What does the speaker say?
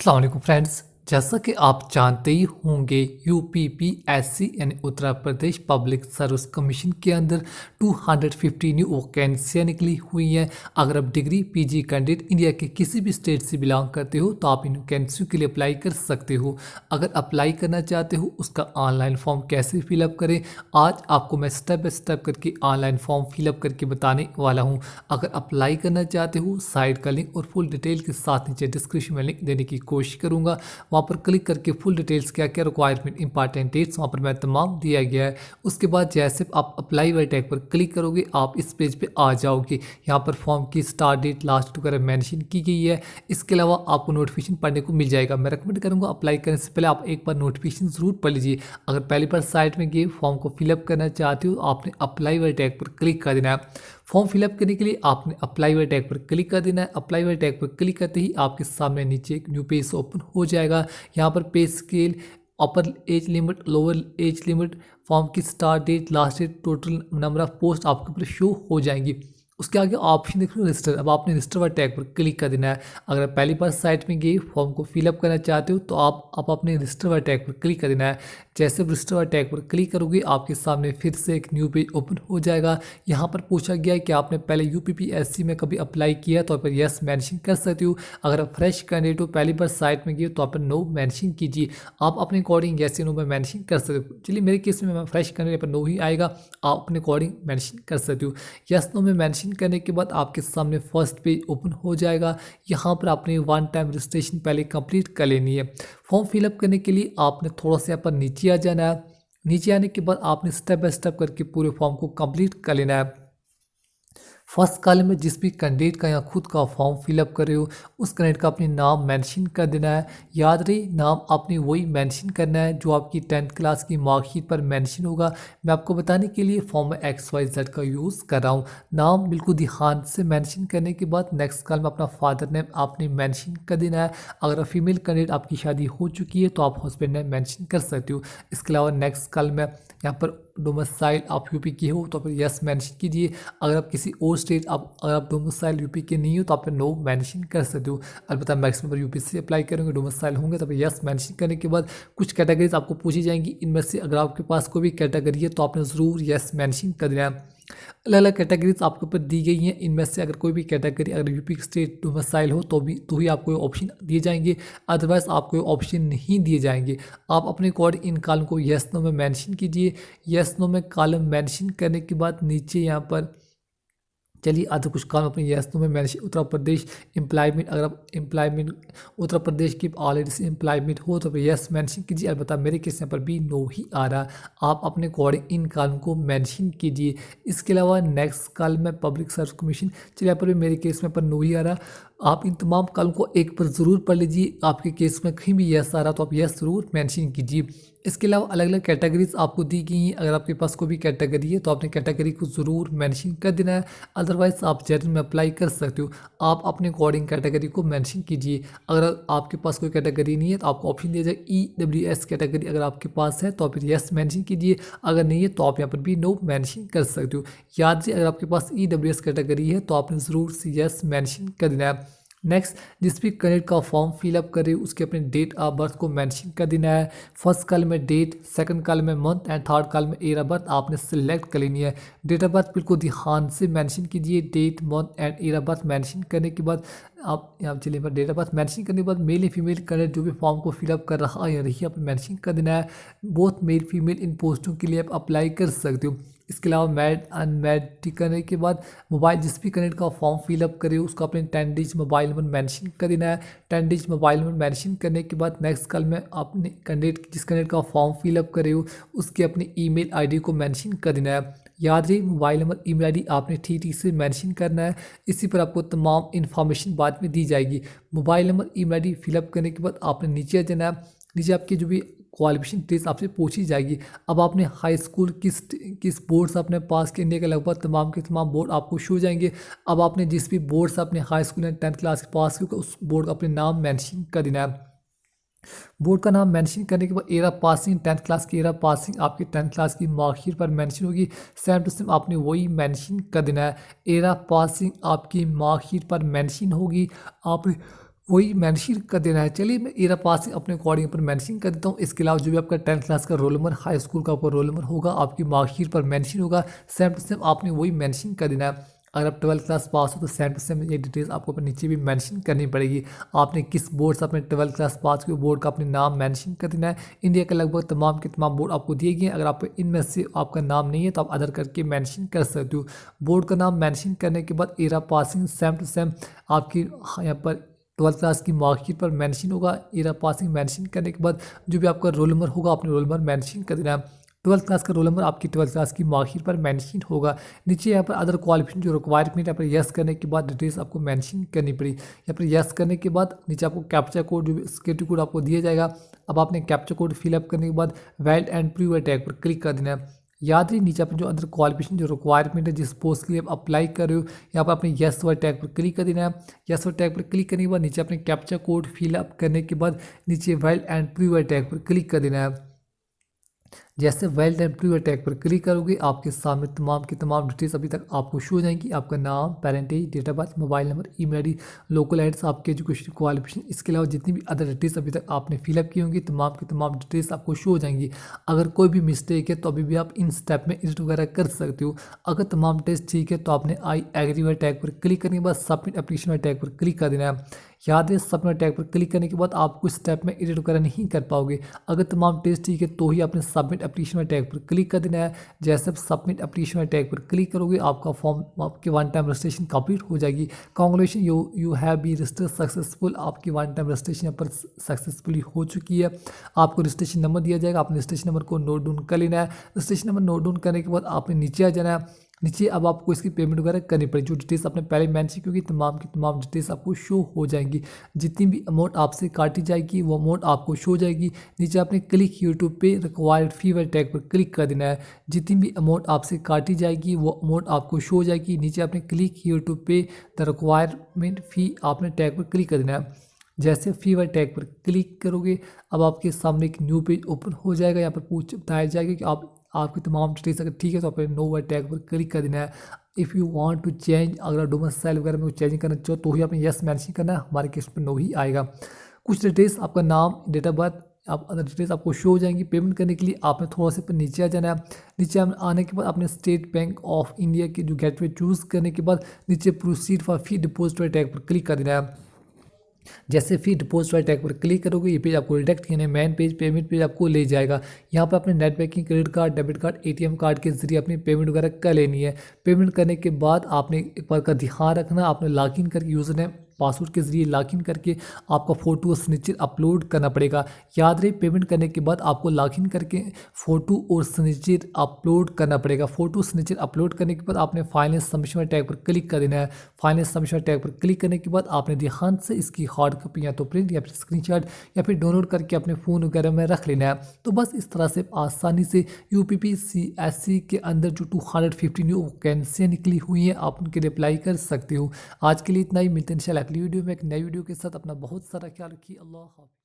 अस्सलाम वालेकुम फ्रेंड्स। जैसा कि आप जानते ही होंगे यूपीपीएससी यानी Uttar Pradesh public service commission के अंदर 250 न्यू वैकेंसियाँ निकली हुई हैं। अगर आप डिग्री पीजी कैंडिडेट इंडिया के किसी भी स्टेट से बिलोंग करते हो तो आप इन वैकेंसियों के लिए अप्लाई कर सकते हो। अगर अप्लाई करना चाहते हो उसका ऑनलाइन फॉर्म कैसे फिलअप करें, आज आपको मैं स्टेप बाय स्टेप करके ऑनलाइन फॉर्म फिलअप करके बताने वाला हूँ। अगर अप्लाई करना चाहते हो साइट का लिंक और फुल डिटेल के साथ नीचे डिस्क्रिप्शन में लिंक देने की कोशिश करूँगा। वहाँ पर क्लिक करके फुल डिटेल्स क्या क्या रिक्वायरमेंट इंपॉर्टेंट डेट्स वहाँ पर मैं तमाम दिया गया है। उसके बाद जैसे आप अप्लाई वाले टैग पर क्लिक करोगे आप इस पेज पे आ जाओगे। यहाँ पर फॉर्म की स्टार्ट डेट लास्ट वगैरह मेंशन की गई है। इसके अलावा आपको नोटिफिकेशन पढ़ने को मिल जाएगा। मैं रिकमेंड करूँगा अप्लाई करने से पहले आप एक बार नोटिफिकेशन ज़रूर पढ़ लीजिए। अगर पहली बार साइट में गए फॉर्म को फिलअप करना चाहते हो आपने अप्लाई वाले टैग पर क्लिक कर देना है। फॉर्म फिलअप करने के लिए आपने अप्लाई वाले टैग पर क्लिक कर देना है। अप्लाई वाले टैग पर क्लिक करते ही आपके सामने नीचे एक न्यू पेज ओपन हो जाएगा। यहाँ पर pay scale, upper age limit, lower age limit, form की start date, last date, total number of post आपके ऊपर शो हो जाएंगी। उसके आगे ऑप्शन देख रहे हो रजिस्टर। अब आपने रजिस्टर वाले टैग पर क्लिक कर देना है। अगर आप पहली बार साइट में गए फॉर्म को फिलअप करना चाहते हो तो आप अपने रजिस्टर वाले टैग पर क्लिक कर देना है। जैसे रजिस्टर वाले टैग पर क्लिक करोगे आपके सामने फिर से एक न्यू पेज ओपन हो जाएगा। यहाँ पर पूछा गया है कि आपने पहले यूपीपीएससी में कभी अप्लाई किया है तो आप पर यस मेंशन कर सकते हो। अगर आप फ्रेश कैंडिडेट हो पहली बार साइट में गए तो आप पर नो मेंशन कीजिए। आप अपने अकॉर्डिंग यस या नो में मेंशन कर सकते हो। चलिए मेरे केस में मैं फ्रेश कैंडिडेट पर नो ही आएगा, आप अपने अकॉर्डिंग मेंशन कर सकते हो। यस नो में मेंशन करने के बाद आपके सामने फर्स्ट पेज ओपन हो जाएगा। यहाँ पर आपने वन टाइम रजिस्ट्रेशन पहले कंप्लीट कर लेनी है। फॉर्म फिलअप करने के लिए आपने थोड़ा सा यहाँ पर नीचे आ जाना है। नीचे आने के बाद आपने स्टेप बाय स्टेप करके पूरे फॉर्म को कंप्लीट कर लेना है। फर्स्ट कॉलम में जिस भी कैंडिडेट का यहाँ खुद का फॉर्म फिलअप कर रहे हो उस कैंडिडेट का अपने नाम मेंशन कर देना है। याद रही नाम आपने वही मेंशन करना है जो आपकी 10th क्लास की मार्कशीट पर मेंशन होगा। मैं आपको बताने के लिए फॉर्म में XYZ का यूज़ कर रहा हूँ। नाम बिल्कुल ध्यान से मेंशन करने के बाद नेक्स्ट कॉलम में अपना फादर नेम आपने मेंशन कर देना है। अगर फीमेल कैंडिडेट आपकी शादी हो चुकी है तो आप हस्बैंड नेम मेंशन कर सकते हो। इसके अलावा नेक्स्ट कॉलम में यहाँ पर डोमिसाइल आप यूपी के हो तो फिर यस मेंशन कीजिए। अगर आप किसी और स्टेट अगर आप डोमिसाइल यूपी के नहीं हो तो आप नो मेंशन कर सकते हो। अलबत्ता मैक्सिमम पर यूपी से अप्लाई करेंगे डोमिसाइल होंगे तो फिर यस मेंशन करने के बाद कुछ कैटेगरीज आपको पूछी जाएंगी। इनमें से अगर आपके पास कोई भी कैटेगरी है तो आपने ज़रूर यस मेंशन कर देना है। अलग अलग कैटेगरीज आपके ऊपर दी गई हैं। इनमें से अगर कोई भी कैटेगरी अगर यूपी स्टेट डोमिसाइल हो तो ही आपको ऑप्शन दिए जाएंगे, अदरवाइज आपको ऑप्शन नहीं दिए जाएंगे। आप अपने अकॉर्डिंग इन कॉलम को यस नो में मेंशन कीजिए। यस नो में कॉलम मेंशन करने के बाद नीचे यहाँ पर चलिए आधा कुछ काम अपने यस नो में मेंशन उत्तर प्रदेश एम्प्लॉयमेंट, अगर आप एम्प्लॉयमेंट उत्तर प्रदेश की ऑलरेडी से एम्प्लॉयमेंट हो तो यस मेंशन कीजिए। अलबत्ता मेरे केस यहाँ पर भी नो ही आ रहा, आप अपने अकॉर्डिंग इन कॉलम को मेंशन कीजिए। इसके अलावा नेक्स्ट कॉलम में पब्लिक सर्विस कमीशन, चलिए यहाँ पर भी मेरे केस में पर नो ही आ रहा। आप इन तमाम कॉलम को एक पर ज़रूर पढ़ लीजिए। आपके केस में कहीं भी यस आ रहा तो आप यस ज़रूर मेंशन कीजिए। इसके अलावा अलग अलग कैटेगरीज आपको दी गई हैं। अगर आपके पास कोई भी कैटेगरी है तो आपने कैटेगरी को ज़रूर मेंशन कर देना है, अदरवाइज आप जनरल में अप्लाई कर सकते हो। आप अपने अकॉर्डिंग कैटेगरी को मेंशन कीजिए। अगर आपके पास कोई कैटेगरी नहीं है तो आपको ऑप्शन दिया जाए EWS कैटेगरी, अगर आपके पास है तो आप फिर यस मेंशन कीजिए। अगर नहीं है तो आप यहाँ पर भी नो मेंशन कर सकते हो। याद रखिए अगर आपके पास EWS कैटेगरी है तो आपने ज़रूर से यस मेंशन कर देना है। नेक्स्ट जिस भी कैंडिडेट का फॉर्म फिलअप करे उसके अपने डेट ऑफ बर्थ को मेंशन कर देना है। फर्स्ट कॉलम में डेट, सेकंड कॉलम में मंथ एंड थर्ड कॉलम में ईयर ऑफ बर्थ आपने सिलेक्ट कर लेनी है। डेट ऑफ बर्थ बिल्कुल ध्यान से मेंशन कीजिए। Date, month and year of birth mention करने के बाद आप यहाँ चलिए पर डेट ऑफ बर्थ मेंशन करने के बाद मेल या फीमेल कैंडिडेट जो भी फॉर्म को फिलअप कर रहा है या रही आप मेंशन कर देना है। बोथ मेल फीमेल इन पोस्टों के लिए आप अप्लाई कर सकते हो। इसके अलावा मैड अनमैड करने के बाद मोबाइल जिस भी कैंडिडेट का फॉर्म फिलअप करे उसका अपने 10 डिजिट मोबाइल नंबर मेंशन कर देना है। 10 डिजिट मोबाइल नंबर मेंशन करने के बाद नेक्स्ट कॉल में अपने कैंडिडेट जिस कैंडिडेट का फॉर्म फिलअप करे हो उसके अपनी ईमेल आईडी को मेंशन कर देना है। याद रही मोबाइल नंबर ईमेल आईडी आपने ठीक से मेंशन करना है। इसी पर आपको तमाम इन्फॉर्मेशन बाद में दी जाएगी। Mobile number email ID fill up करने के बाद आपने नीचे आ जाना है। नीचे आपकी जो भी क्वालिफिकेशन टेस्ट आपसे पूछी जाएगी। अब आपने हाई स्कूल किस बोर्ड से आपने पास किया, इंडिया के लगभग तमाम के तमाम बोर्ड आपको शो जाएंगे। अब आपने जिस भी बोर्ड से अपने high school and 10th class pass किया उस बोर्ड का अपने नाम मेंशन कर देना है। बोर्ड का नाम मेंशन करने के बाद year of passing, 10th class की ईयर ऑफ पासिंग आपकी 10th क्लास की मार्कशीट पर मेंशन होगी। सेम टू सेम आपने वही मेंशन कर देना है। ईयर ऑफ पासिंग आपकी मार्कशीट पर मेंशन होगी। आपने वही मेंशन कर देना है। चलिए मैं एरा पासिंग अपने अकॉर्डिंग पर मेंशन कर देता हूँ। इसके अलावा जो भी आपका 10th क्लास का रोल नंबर, हाई स्कूल का आपका रोल नंबर होगा, आपकी मार्कशीट पर मेंशन होगा, सेम टू सेम आपने वही मेंशन कर देना है। अगर आप 12th क्लास पास हो तो सेम टू सेम ये डिटेल्स आपको अपने नीचे भी मेंशन करनी पड़ेगी। आपने किस बोर्ड से अपने 12th क्लास पास किया, बोर्ड का अपने नाम मेंशन कर देना है। इंडिया के लगभग तमाम के तमाम बोर्ड आपको दिए गए हैं। अगर आप इनमें से आपका नाम नहीं है तो आप अदर करके मेंशन कर सकते हो। बोर्ड का नाम मेंशन करने के बाद एरा पासिंग सेम टू सेम आपकी यहाँ पर 12th क्लास की मार्कशीट पर मेंशन होगा। एरा पासिंग मेंशन करने के बाद जो भी आपका रोल नंबर होगा, अपने रोल नंबर मेंशन कर देना है। 12th क्लास का रोल नंबर आपकी 12th क्लास की मार्कशीट पर मेंशन होगा। नीचे यहाँ पर अदर क्वालिफिकेशन जो रिक्वायरमेंट, यहाँ पर यस करने के बाद डिटेल्स आपको मेंशन करनी पड़ी। यहाँ पर यस करने के बाद नीचे आपको कैप्चा कोड, जो भी सिक्योरिटी कोड आपको दिया जाएगा। अब आपने कैप्चा कोड फिलअप करने के बाद वैलिड एंड प्रूव टैग पर क्लिक कर देना है। याद रही नीचे आपने जो अदर क्वालिफिकेशन जो रिक्वायरमेंट है, जिस पोस्ट के लिए आप अप्लाई कर रहे हो, यहाँ पर आपने यस वाले टैग पर क्लिक कर देना है। यस वाले टैग पर क्लिक करने के बाद नीचे आपने कैप्चा कोड फिलअप करने के बाद नीचे वैलिड एंड प्रूव टैग पर क्लिक कर देना है। जैसे वेल एंड प्रूव टैग पर क्लिक करोगे, आपके सामने तमाम की तमाम डिटेल्स अभी तक आपको शो हो जाएंगी। आपका नाम, parentage, date of birth, mobile number, email ID, local address, आपके एजुकेशन क्वालिफिकेशन, इसके अलावा जितनी भी अदर डिटेल्स अभी तक आपने फिलअप की होंगी, तमाम की तमाम डिटेल्स आपको शो हो जाएंगी। अगर कोई भी मिस्टेक है तो अभी भी आप इन स्टेप में एडिट वगैरह कर सकते हो। अगर तमाम टेस्ट ठीक है तो आपने आई एग्री वाले टैग पर क्लिक करने के बाद सबमिट एप्लीकेशन वाले टैग पर क्लिक कर देना है। याद है सबमिट टैग पर क्लिक करने के बाद आप कुछ स्टेप में एडिट वगैरह नहीं कर पाओगे। अगर तमाम टेस्ट ठीक है तो ही आपने सबमिट एप्लीकेशन वाले टैग पर क्लिक कर देना है। जैसे आप सबमिट एप्लीकेशन वाले टैग पर क्लिक करोगे, आपका फॉर्म, आपकी वन टाइम रजिस्ट्रेशन कंप्लीट हो जाएगी। Congratulation, you have be registered successful. आपकी वन टाइम रजिस्ट्रेशन यहाँ पर सक्सेसफुली हो चुकी है। आपको रजिस्ट्रेशन नंबर दिया जाएगा, आपने रजिस्ट्रेशन नंबर को नोट डाउन कर लेना है। रजिस्ट्रेशन नंबर नोट डाउन करने के बाद आपने नीचे आ जाना है। नीचे अब आपको इसकी पेमेंट वगैरह करनी पड़ेगी। जो डिटेल्स आपने पहले मेंशन की होगी, तमाम की तमाम डिटेल्स आपको शो हो जाएंगी। जितनी भी अमाउंट आपसे काटी जाएगी वो अमाउंट आपको शो हो जाएगी। नीचे आपने क्लिक यूट्यूब पे रिक्वायर्ड फी वाले टैग पर क्लिक कर देना है। जितनी भी अमाउंट आपसे काटी जाएगी वो अमाउंट आपको शो हो जाएगी। नीचे आपने क्लिक यूट्यूब पे द रिक्वायरमेंट फ़ी आपने टैग पर क्लिक कर देना है। जैसे फी वाले टैग पर क्लिक करोगे, अब आपके सामने एक न्यू पेज ओपन हो जाएगा। यहाँ पर बताया जाएगा कि आपकी तमाम डिटेल्स अगर ठीक है तो आपने नो वाले टैग पर क्लिक कर देना है। If you want to change, अगर डोमिसाइल वगैरह में चेंज करना चाहो तो ही आपने यस मेंशन करना है। हमारे केस पर नो ही आएगा। कुछ डिटेल्स, आपका नाम, डेट ऑफ बर्थ, आप अदर डिटेल्स आपको शो हो जाएंगी। पेमेंट करने के लिए आपने थोड़ा सा पर नीचे आ जाना है। नीचे आने के बाद आपने स्टेट बैंक ऑफ इंडिया के जो गेटवे चूज़ करने के बाद नीचे प्रोसीड फॉर फी डिपॉजिट वाले टैग पर क्लिक कर देना है। जैसे फी डिपॉजिट वाले टैग पर क्लिक करोगे, ये पेज आपको रिडायरेक्ट करने मेन पेज, पेमेंट पेज आपको ले जाएगा। यहाँ पर अपने net banking, credit card, debit card, ATM card के जरिए अपनी पेमेंट वगैरह कर लेनी है। पेमेंट करने के बाद आपने एक बार का ध्यान रखना, आपने लॉगिन करके यूज़र नेम पासवर्ड के जरिए लॉगिन करके आपका फ़ोटो और सिग्नेचर अपलोड करना पड़ेगा। याद रहे, पेमेंट करने के बाद आपको लॉगिन करके फ़ोटो और सिग्नेचर अपलोड करना पड़ेगा। फ़ोटो सिग्नेचर अपलोड करने के बाद आपने फाइनल सबमिशन वाले टैग पर क्लिक कर देना है। फाइनल सबमिशन वाले टैग पर क्लिक करने के बाद आपने ध्यान से इसकी हार्ड कॉपी या तो प्रिंट या फिर स्क्रीनशॉट या फिर डाउनलोड करके अपने फ़ोन वगैरह में रख लेना है। तो बस इस तरह से आसानी से UPPCSC के अंदर जो 250 न्यू वैकेंसियाँ निकली हुई हैं, आप उनके लिए अप्लाई कर सकते हो। आज के लिए इतना ही, मिलते हैं इंशाल्लाह अगली वीडियो में एक नई वीडियो के साथ। अपना बहुत सारा ख्याल रखिए। अल्लाह हाफ़िज़।